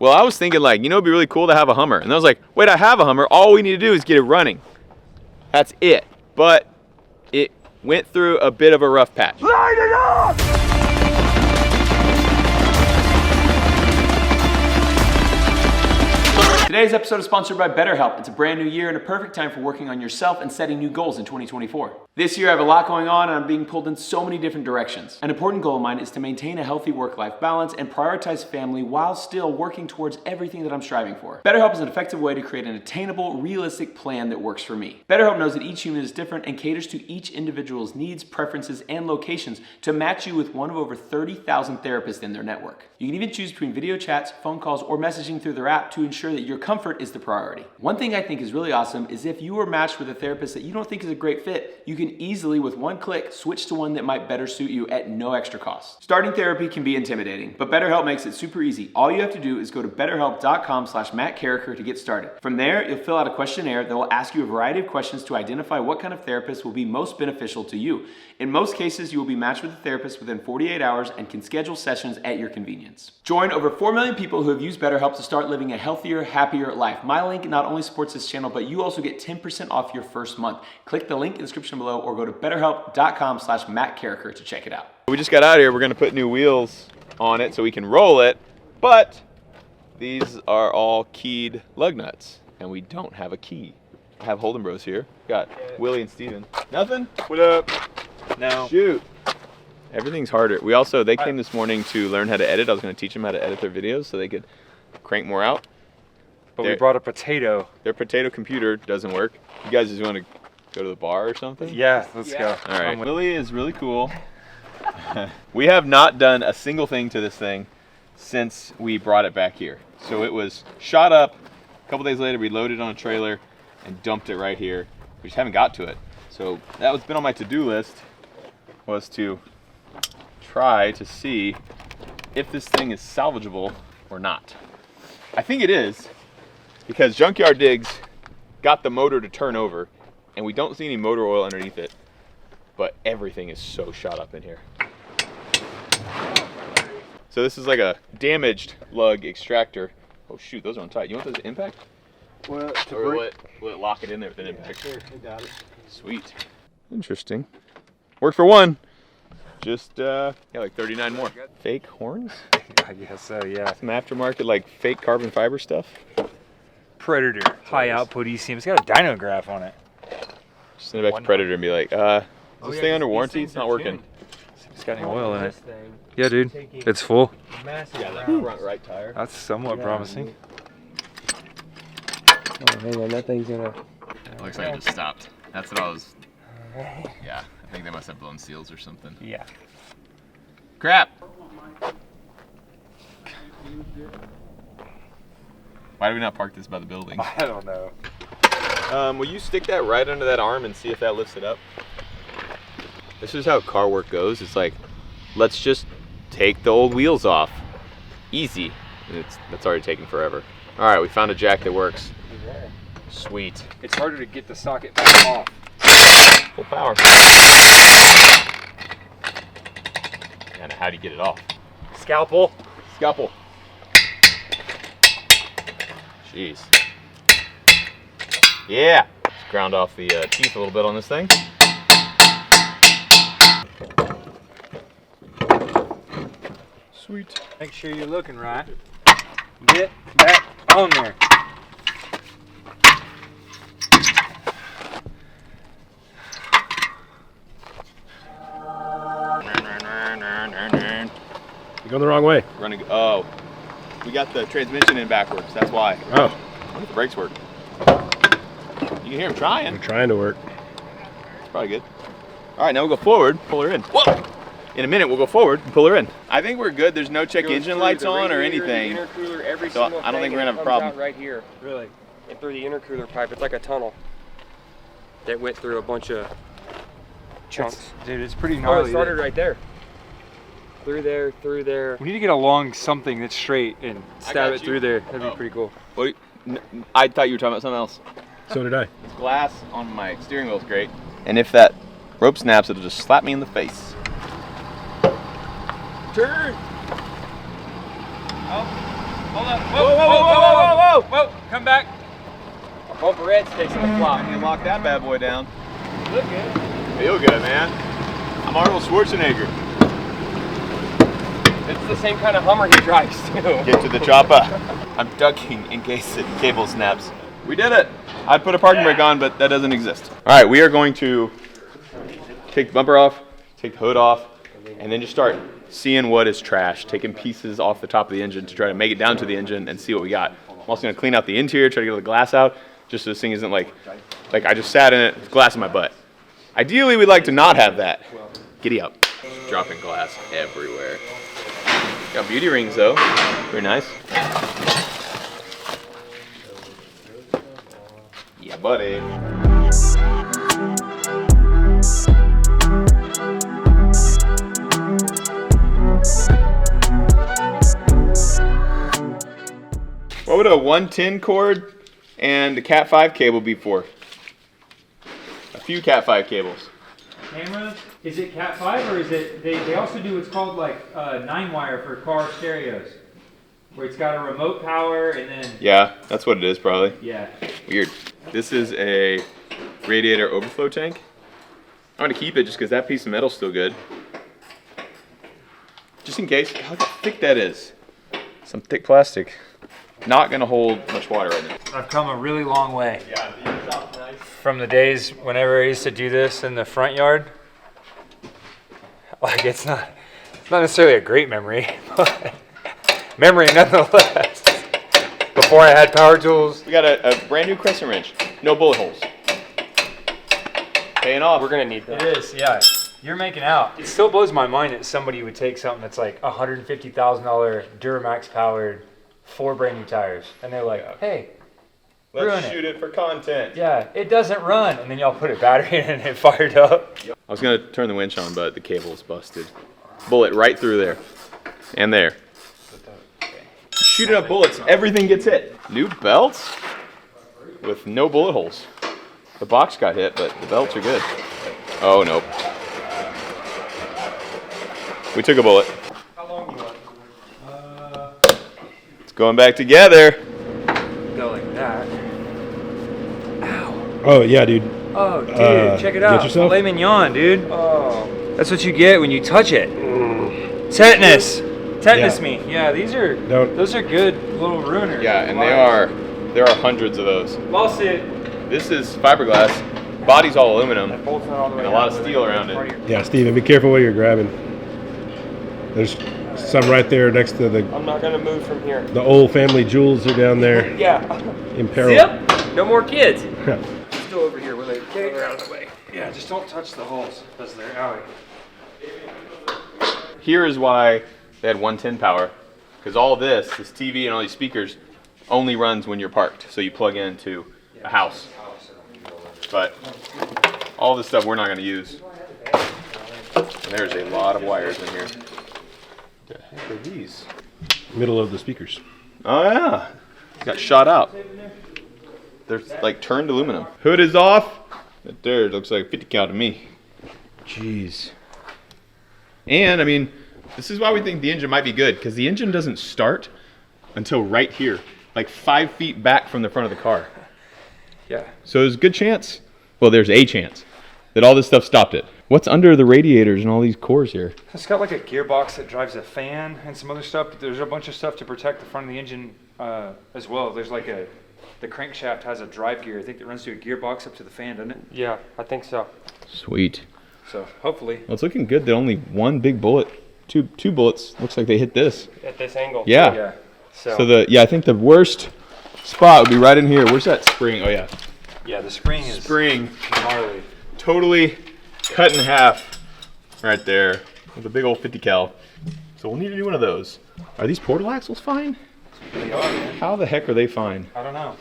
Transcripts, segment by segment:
Well, I was thinking like, it'd be really cool to have a Hummer. And I was like, wait, I have a Hummer. All we need to do is get it running. That's it. But it went through a bit of a rough patch. Light it up! Today's episode is sponsored by BetterHelp. It's a brand new year and a perfect time for working on yourself and setting new goals in 2024. This year I have a lot going on and I'm being pulled in so many different directions. An important goal of mine is to maintain a healthy work-life balance and prioritize family while still working towards everything that I'm striving for. BetterHelp is an effective way to create an attainable, realistic plan that works for me. BetterHelp knows that each human is different and caters to each individual's needs, preferences, and locations to match you with one of over 30,000 therapists in their network. You can even choose between video chats, phone calls, or messaging through their app to ensure that your comfort is the priority. One thing I think is really awesome is if you are matched with a therapist that you don't think is a great fit, you can easily, with one click, switch to one that might better suit you at no extra cost. Starting therapy can be intimidating, but BetterHelp makes it super easy. All you have to do is go to betterhelp.com/MattCarricker to get started. From there, you'll fill out a questionnaire that will ask you a variety of questions to identify what kind of therapist will be most beneficial to you. In most cases, you will be matched with a therapist within 48 hours and can schedule sessions at your convenience. Join over 4 million people who have used BetterHelp to start living a healthier, happier life. My link not only supports this channel, but you also get 10% off your first month. Click the link in the description below or go to betterhelp.com/MattCarricker to check it out. We just got out here. We're gonna put new wheels on it so we can roll it, but these are all keyed lug nuts and we don't have a key. I have Holden Bros here. Got Willie and Steven. Nothing? What up? No. Shoot. Everything's harder. They came this morning to learn how to edit. I was gonna teach them how to edit their videos so they could crank more out. But we brought a potato. Their potato computer doesn't work. You guys just want to go to the bar or something? Yeah, let's go. All right. Willie is really cool. We have not done a single thing to this thing since we brought it back here. So it was shot up. A couple days later, we loaded it on a trailer and dumped it right here. We just haven't got to it. So that was been on my to-do list, was to try to see if this thing is salvageable or not. I think it is, because Junkyard Digs got the motor to turn over and we don't see any motor oil underneath it, but everything is so shot up in here. So this is like a damaged lug extractor. Oh shoot, those are on tight. You want those to impact? Well, Or will it lock it in there with an impact? Sure, I got it. Sweet. Interesting. Worked for one. Just, like 39 more. Fake horns? I guess so, yeah. Some aftermarket, like fake carbon fiber stuff. Predator, high output ECM. It's got a dyno graph on it. Just send it back to Predator and be like, is this thing under warranty? It's not working. It's got any oil in it. Yeah, dude. It's full. Yeah, that front right tire. That's somewhat promising. Oh, hang on, that thing's gonna... It looks like it just stopped. That's what I was... Yeah, I think they must have blown seals or something. Yeah. Crap! Why do we not park this by the building? I don't know. Will you stick that right under that arm and see if that lifts it up? This is how car work goes. It's like, let's just take the old wheels off. Easy. And that's already taking forever. All right, we found a jack that works. Sweet. It's harder to get the socket back off. Full power. And how do you get it off? Scalpel. Scalpel. Jeez. Yeah. Just ground off the teeth a little bit on this thing. Sweet. Make sure you're looking right. Get back on there. You're going the wrong way. Running. Oh, we got the transmission in backwards. That's why. Oh. I wonder if the brakes work. You can hear him trying. They're trying to work. It's probably good. All right, now we'll go forward, pull her in. Whoa! In a minute, we'll go forward and pull her in. I think we're good. There's no check engine lights on or anything. Intercooler, every So single I don't think thing, we're gonna and have a it comes problem. out right here. Really? And through the intercooler pipe, it's like a tunnel that went through a bunch of chunks. Dude, it's pretty Oh, gnarly. it started right there. Through there. We need to get along something that's straight and stab got it you. through there. That'd be pretty cool. What? I thought you were talking about something else. So did I. This glass on my steering wheel is great. And if that rope snaps, it'll just slap me in the face. Turn! Oh. Hold up. Whoa. Come back. Bumper Ed's fixing the flop. You lock that bad boy down. Look good. Feel good, man. I'm Arnold Schwarzenegger. It's the same kind of Hummer he drives too. Get to the chopper. I'm ducking in case the cable snaps. We did it. I'd put a parking brake on, but that doesn't exist. All right, we are going to take the bumper off, take the hood off, and then just start seeing what is trash, taking pieces off the top of the engine to try to make it down to the engine and see what we got. I'm also gonna clean out the interior, try to get the glass out, just so this thing isn't like I just sat in it, with glass in my butt. Ideally, we'd like to not have that. Giddy up. Dropping glass everywhere. Got beauty rings though, very nice. Yeah, buddy. What would a 110 cord and a Cat 5 cable be for? A few Cat 5 cables. Cameras? Is it Cat 5 or is it, they also do what's called like 9-wire for car stereos. Where it's got a remote power and then... Yeah, that's what it is probably. Yeah. Weird. This is a radiator overflow tank. I'm gonna keep it just because that piece of metal's still good. Just in case. Look how thick that is. Some thick plastic. Not gonna hold much water right now. I've come a really long way. Yeah, the shop's nice. From the days whenever I used to do this in the front yard. Like it's not necessarily a great memory, but memory nonetheless. Before I had power tools. We got a brand new crescent wrench. No bullet holes. Paying off. We're gonna need that. It is, yeah. You're making out. It still blows my mind that somebody would take something that's like $150,000 Duramax powered, 4 brand new tires, and they're like, hey, ruin Let's it. shoot it for content. Yeah, it doesn't run, and then y'all put a battery in and it fired up. I was gonna turn the winch on, but the cable's busted. Bullet right through there. And there. Shooting up bullets, everything gets hit. New belts with no bullet holes. The box got hit, but the belts are good. Oh, nope. We took a bullet. How long you want? It's going back together. Go like that. Ow. Oh, yeah, dude. Oh, dude, check it out. Get yourself? Filet mignon, dude. Oh. That's what you get when you touch it. Tetanus. Tetanus Yeah. me. Yeah, Don't- those are good little ruiners. Yeah, and there are hundreds of those. Lawsuit. This is fiberglass. Body's all aluminum. That bolt's not all the way And a lot out, of but steel it's around it. part of your- Yeah, Steven, be careful what you're grabbing. There's some right there next to I'm not gonna move from here. the old family jewels are down there Yeah. in peril. Zip. No more kids. Yeah. Still over here. Get her out of the way. Yeah, just don't touch the holes because they're out. Here is why they had 110 power, because all this TV and all these speakers, only runs when you're parked. So you plug into a house. But all this stuff we're not going to use. And there's a lot of wires in here. What the heck are these? Middle of the speakers. Oh yeah, got shot out. They're like turned aluminum. Hood is off. That there looks like a 50 cal to me. Jeez. And I mean, this is why we think the engine might be good, because the engine doesn't start until right here, like 5 feet back from the front of the car. Yeah. So there's a good chance, well, there's a chance that all this stuff stopped it. What's under the radiators and all these cores here? It's got like a gearbox that drives a fan and some other stuff. There's a bunch of stuff to protect the front of the engine as well. There's like the crankshaft has a drive gear. I think that runs through a gearbox up to the fan, doesn't it? Yeah, I think so. Sweet. So hopefully. Well, it's looking good that only one big bullet, two bullets, looks like they hit this. At this angle. Yeah. Yeah. So, I think the worst spot would be right in here. Where's that spring? Oh yeah. Yeah, the spring is Spring. gnarly. Totally cut in half right there with a big old 50 cal. So we'll need to do one of those. Are these portal axles fine? They are, man. How the heck are they fine? I don't know.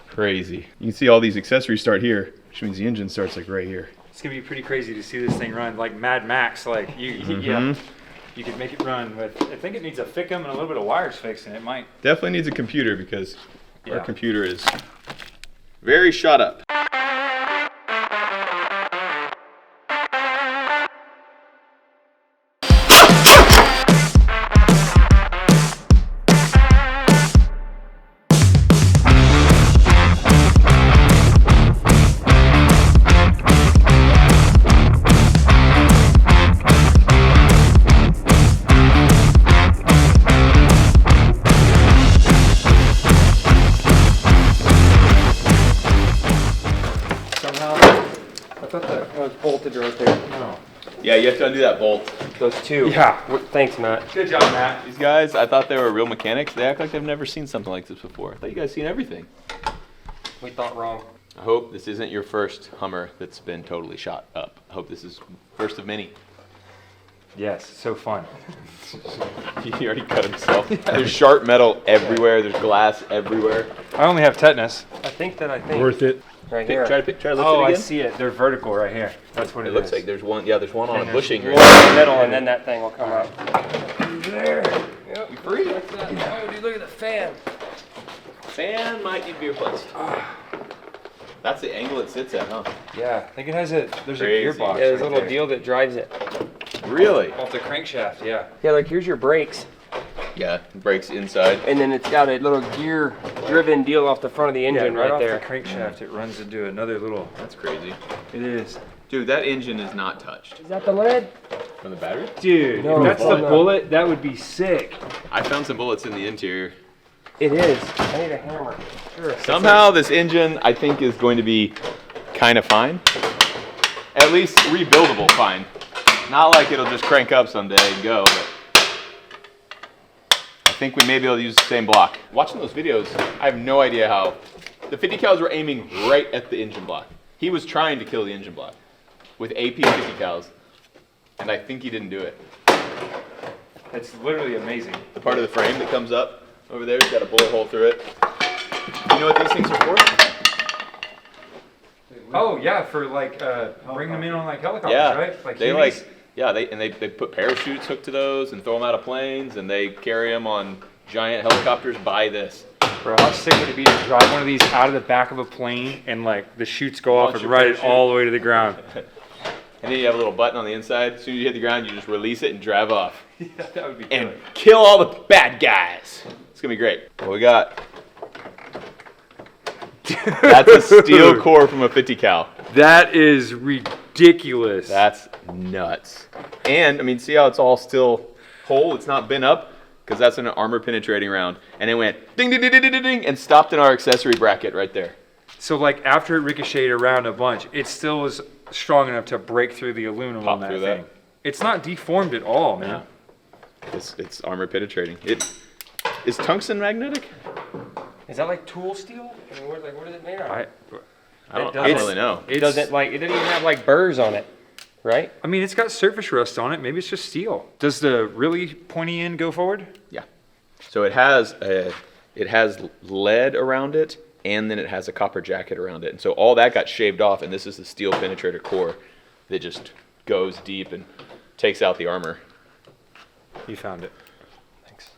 Crazy. You can see all these accessories start here, which means the engine starts like right here. It's gonna be pretty crazy to see this thing run like Mad Max. Like yeah, you could make it run with. I think it needs a Fickum and a little bit of wires fixing. It might. Definitely needs a computer because our Yeah. computer is very shot up. bolted right there. Yeah, you have to undo that bolt. Those two. Yeah. Thanks, Matt. Good job, Matt. These guys, I thought they were real mechanics. They act like they've never seen something like this before. I thought you guys seen everything. We thought wrong. I hope this isn't your first Hummer that's been totally shot up. I hope this is first of many. Yes, so fun. He already cut himself. There's sharp metal everywhere. There's glass everywhere. I only have tetanus. I think Worth it. right here. Try to lift it Oh, I again. see it. They're vertical right here. That's what It it looks is. like there's one. Yeah, there's one on a bushing. One Right in the middle, and then that thing will come out. There. Yep. You free? Like that. Oh, dude, look at the fan. Fan might need to be replaced. That's the angle it sits at, huh? Yeah, I think it has there's Crazy. a gearbox. Yeah, there's a right little there. deal that drives it. Really? Off the crankshaft, yeah. Yeah, like here's your brakes, Yeah, brakes inside. and then it's got a little gear-driven deal off the front of the engine right off there. the crankshaft, it runs into another little. That's crazy. It is. Dude, that engine is not touched. Is that the lead? From the battery? Dude, No, if that's no, the no. bullet, that would be sick. I found some bullets in the interior. It is. I need a hammer. Sure. Somehow this engine, I think, is going to be kind of fine. At least rebuildable fine. Not like it'll just crank up someday and go, but I think we may be able to use the same block. Watching those videos, I have no idea how. The 50 cals were aiming right at the engine block. He was trying to kill the engine block with AP 50 cals, and I think he didn't do it. It's literally amazing. The part of the frame that comes up over there's got a bullet hole through it. You know what these things are for? Oh yeah, for like bring them in on like helicopters, Yeah, right? Like they Hueys? they put parachutes hooked to those and throw them out of planes, and they carry them on giant helicopters by this. Bro, how sick would it be to drive one of these out of the back of a plane and like the chutes go off Launch and your ride it parachute. all the way to the ground? And then you have a little button on the inside. As soon as you hit the ground, you just release it and drive off. Yeah, that would be And good. kill all the bad guys. It's gonna be great. What we got? That's a steel core from a 50 cal. That is ridiculous. That's nuts. And I mean, see how it's all still whole? It's not been up because that's an armor penetrating round. And it went ding, ding, ding, ding, ding, ding, and stopped in our accessory bracket right there. So like after it ricocheted around a bunch, it still was strong enough to break through the aluminum Pop on that through thing. that. It's not deformed at all, man. It's armor penetrating. Is tungsten magnetic? Is that like tool steel? I mean, what is it made of? I don't doesn't- really know. It doesn't even have like burrs on it, right? I mean, it's got surface rust on it. Maybe it's just steel. Does the really pointy end go forward? Yeah. So it has lead around it, and then it has a copper jacket around it. And so all that got shaved off, and this is the steel penetrator core that just goes deep and takes out the armor. You found it. Thanks.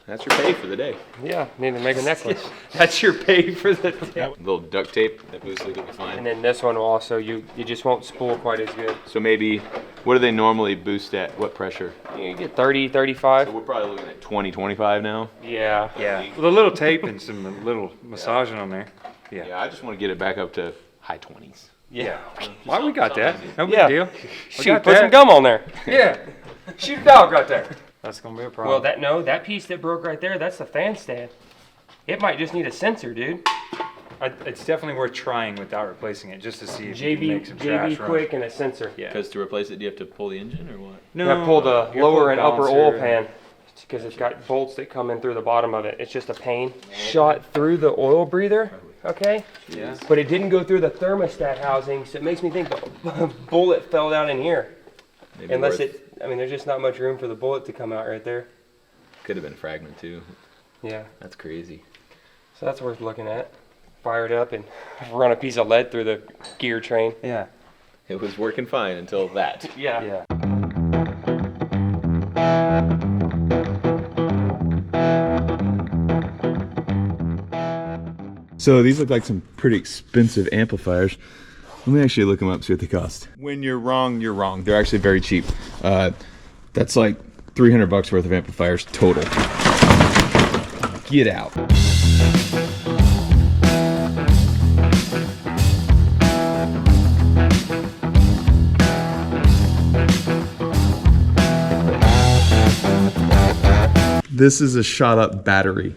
That's your pay for the day. Yeah, need to make a necklace. That's your pay for the day. A little duct tape that loosely will be And fine. then this one will also, you just won't spool quite as good. So maybe, what do they normally boost at? What pressure? You get 30, 35. So we're probably looking at 20, 25 now. Yeah. Yeah. With a little tape and some little massaging on there. Yeah. Yeah, I just want to get it back up to high 20s. Yeah. Why we got that? No big Yeah. deal. We Shoot, got put some that. gum on there. Yeah. Shoot a dog right there. That's gonna be a problem. Well, that piece that broke right there, that's the fan stand. It might just need a sensor, dude. It's definitely worth trying without replacing it, just to see if you can make some trash JB run. quick and a sensor. Yeah. Because to replace it, do you have to pull the engine or what? No. You gotta pull the you gotta lower pull and the upper oil balancer. pan because it's got bolts that come in through the bottom of it. It's just a pain. Shot through the oil breather, okay? Yeah. But it didn't go through the thermostat housing, so it makes me think the bullet fell down in here. Maybe Unless worth- there's just not much room for the bullet to come out right there. Could have been fragment too. Yeah, That's crazy. so that's worth looking at. Fire it up and run a piece of lead through the gear train. Yeah. It was working fine until that. Yeah. Yeah. So these look like some pretty expensive amplifiers. Let me actually look them up, see what they cost. When you're wrong, you're wrong. They're actually very cheap. That's like $300 worth of amplifiers total. Get out. This is a shot up battery.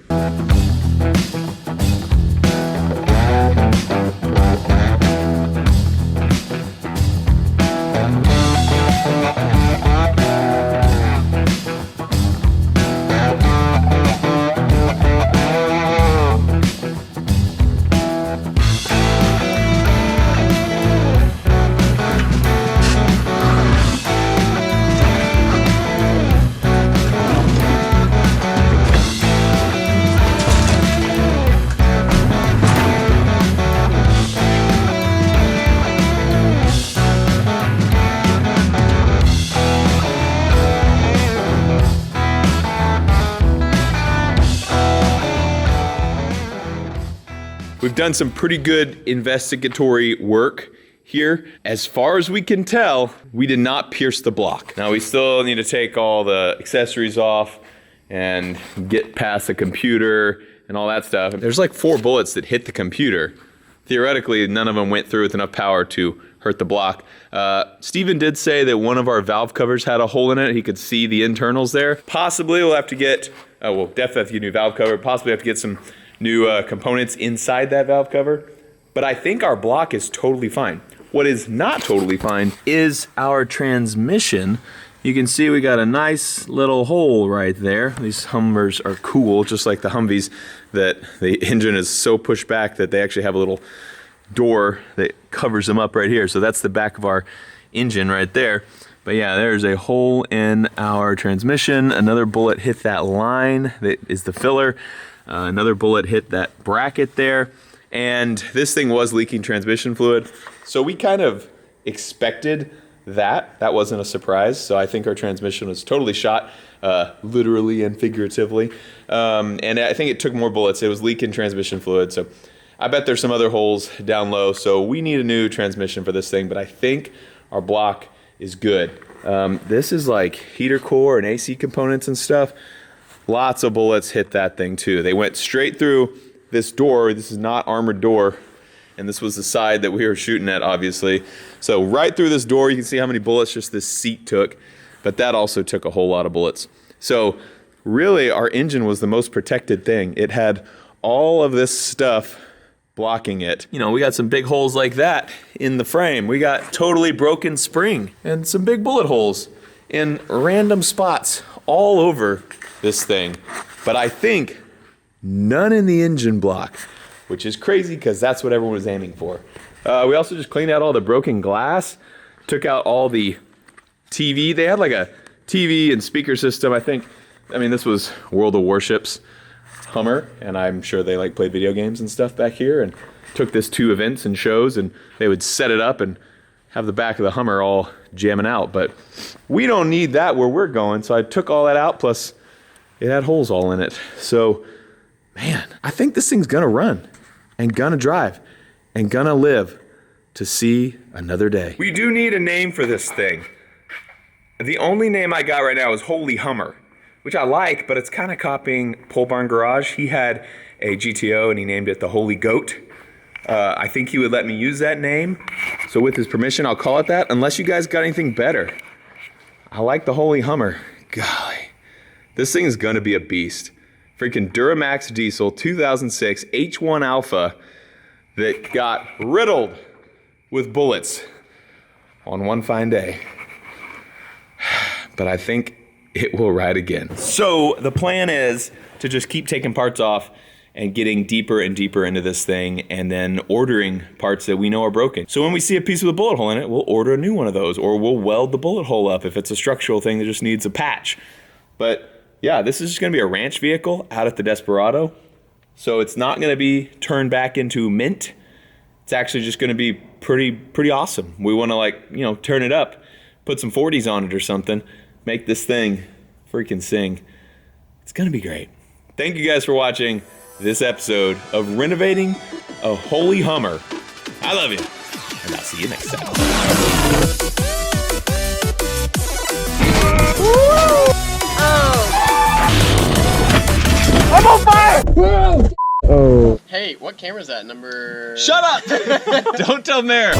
We've done some pretty good investigatory work here. As far as we can tell, we did not pierce the block. Now we still need to take all the accessories off and get past the computer and all that stuff. There's like 4 bullets that hit the computer. Theoretically, none of them went through with enough power to hurt the block. Steven did say that one of our valve covers had a hole in it. He could see the internals there. Possibly we'll have to get, well, definitely have to get a new valve cover. Possibly have to get some new components inside that valve cover. But I think our block is totally fine. What is not totally fine is our transmission. You can see we got a nice little hole right there. These Hummers are cool, just like the Humvees, that the engine is so pushed back that they actually have a little door that covers them up right here. So that's the back of our engine right there. But yeah, there's a hole in our transmission. Another bullet hit that line that is the filler. Another bullet hit that bracket there. And this thing was leaking transmission fluid. So we kind of expected that. That wasn't a surprise. So I think our transmission was totally shot, literally and figuratively. And I think it took more bullets. It was leaking transmission fluid. So I bet there's some other holes down low. So we need a new transmission for this thing. But I think our block is good. This is like heater core and AC components and stuff. Lots of bullets hit that thing too. They went straight through this door. This is not armored door. And this was the side that we were shooting at, obviously. So right through this door, you can see how many bullets just this seat took. But that also took a whole lot of bullets. So really, our engine was the most protected thing. It had all of this stuff blocking it. You know, we got some big holes like that in the frame. We got totally broken spring and some big bullet holes in random spots all over this thing. But I think none in the engine block, which is crazy because that's what everyone was aiming for. We also just cleaned out all the broken glass, took out all the TV. They had like a TV and speaker system, I mean, this was World of Warships Hummer, and I'm sure they like played video games and stuff back here, and took this to events and shows, and they would set it up and have the back of the Hummer all jamming out. But we don't need that where we're going, so I took all that out, plus it had holes all in it. So, man, I think this thing's gonna run and gonna drive and gonna live to see another day. We do need a name for this thing. The only name I got right now is Holy Hummer, which I like, but it's kind of copying Pole Barn Garage. He had a GTO and he named it the Holy Goat. I think he would let me use that name. So with his permission, I'll call it that, unless you guys got anything better. I like the Holy Hummer. Golly, this thing is gonna be a beast. Freaking Duramax diesel 2006 H1 Alpha that got riddled with bullets on one fine day. But I think it will ride again. So the plan is to just keep taking parts off and getting deeper and deeper into this thing, and then ordering parts that we know are broken. So when we see a piece with a bullet hole in it, we'll order a new one of those, or we'll weld the bullet hole up if it's a structural thing that just needs a patch. But yeah, this is just gonna be a ranch vehicle out at the Desperado. So it's not gonna be turned back into mint. It's actually just gonna be pretty awesome. We wanna, like, you know, turn it up, put some 40s on it or something, make this thing freaking sing. It's gonna be great. Thank you guys for watching this episode of renovating a Holy Hummer. I love you, and I'll see you next time. I'm on fire! Oh. Hey, what camera is that? Number... Shut up! Don't tell Mare.